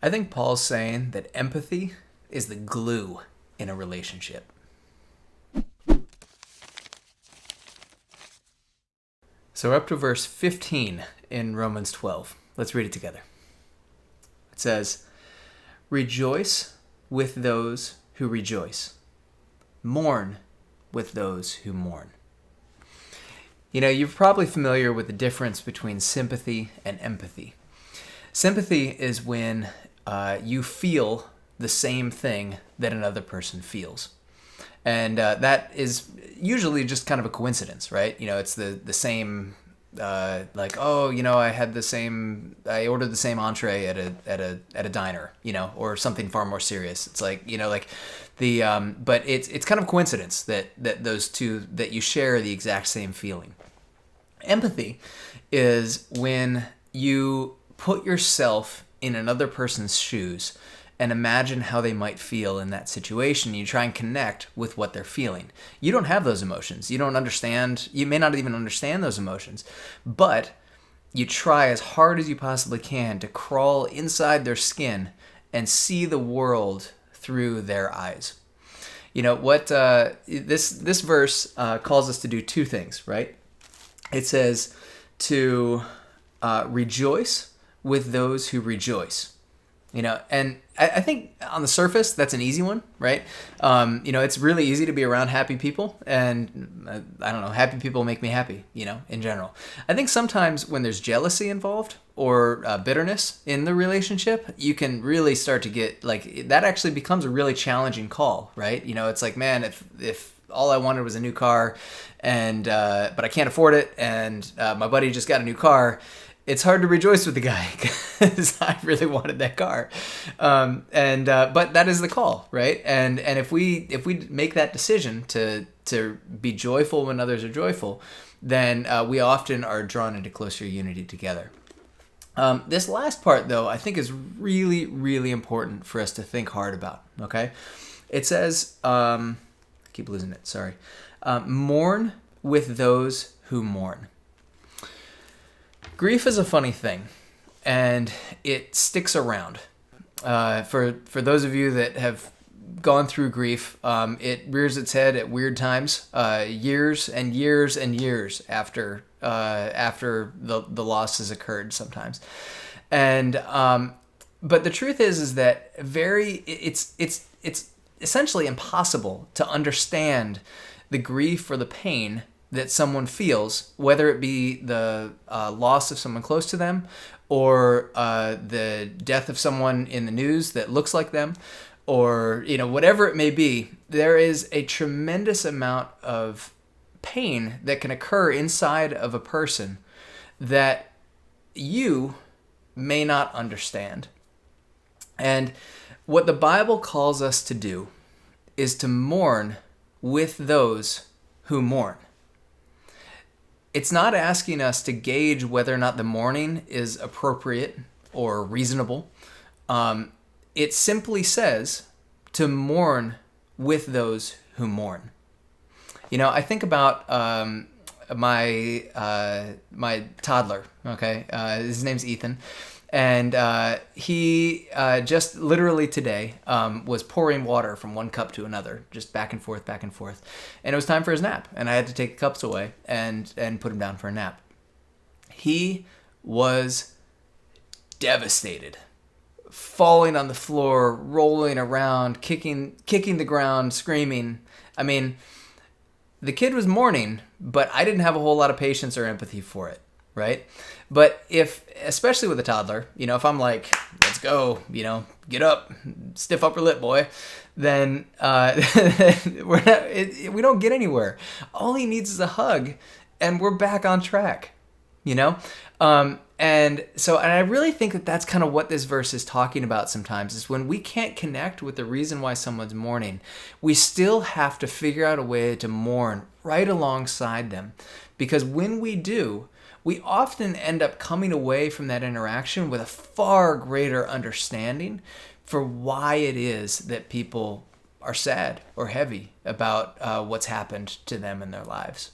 I think Paul's saying that empathy is the glue in a relationship. So we're up to verse 15 in Romans 12. Let's read it together. It says, "Rejoice with those who rejoice. Mourn with those who mourn." You know, you're probably familiar with the difference between sympathy and empathy. Sympathy is when you feel the same thing that another person feels. And that is usually just kind of a coincidence, right? You know, it's the same, like, oh, you know, I ordered the same entree at a diner, you know, or something far more serious. It's like, you know, like but it's kind of coincidence that those two, that you share the exact same feeling. Empathy is when you put yourself in another person's shoes and imagine how they might feel in that situation. You try and connect with what they're feeling. You don't have those emotions. You don't understand. You may not even understand those emotions, but you try as hard as you possibly can to crawl inside their skin and see the world through their eyes. You know what? This verse calls us to do two things, right? It says to rejoice with those who rejoice. You know, and I think on the surface, that's an easy one, right? You know, it's really easy to be around happy people, and I don't know, happy people make me happy, you know, in general. I think sometimes when there's jealousy involved or bitterness in the relationship, you can really start to get, like, that actually becomes a really challenging call, right? You know, it's like, man, if all I wanted was a new car, and but I can't afford it, and my buddy just got a new car, it's hard to rejoice with the guy because I really wanted that car. But that is the call, right? And if we make that decision to be joyful when others are joyful, then we often are drawn into closer unity together. This last part, though, I think is really, really important for us to think hard about, okay? It says, I keep losing it, sorry. Mourn with those who mourn. Grief is a funny thing, and it sticks around. For those of you that have gone through grief, it rears its head at weird times, years and years and years after the loss has occurred sometimes. And but the truth is that it's essentially impossible to understand the grief or the pain that someone feels, whether it be the loss of someone close to them, or the death of someone in the news that looks like them, or, you know, whatever it may be. There is a tremendous amount of pain that can occur inside of a person that you may not understand. And what the Bible calls us to do is to mourn with those who mourn. It's not asking us to gauge whether or not the mourning is appropriate or reasonable. It simply says to mourn with those who mourn. You know, I think about my toddler. Okay, his name's Ethan, and he just literally today was pouring water from one cup to another, just back and forth, and it was time for his nap, and I had to take the cups away and put him down for a nap. He was devastated, falling on the floor, rolling around, kicking the ground, screaming. I mean, the kid was mourning, but I didn't have a whole lot of patience or empathy for it, right? But especially with a toddler, you know, if I'm like, let's go, you know, get up, stiff upper lip, boy, then we don't get anywhere. All he needs is a hug, and we're back on track, you know? And I really think that that's kind of what this verse is talking about sometimes, is when we can't connect with the reason why someone's mourning, we still have to figure out a way to mourn right alongside them. Because when we do, we often end up coming away from that interaction with a far greater understanding for why it is that people are sad or heavy about what's happened to them in their lives.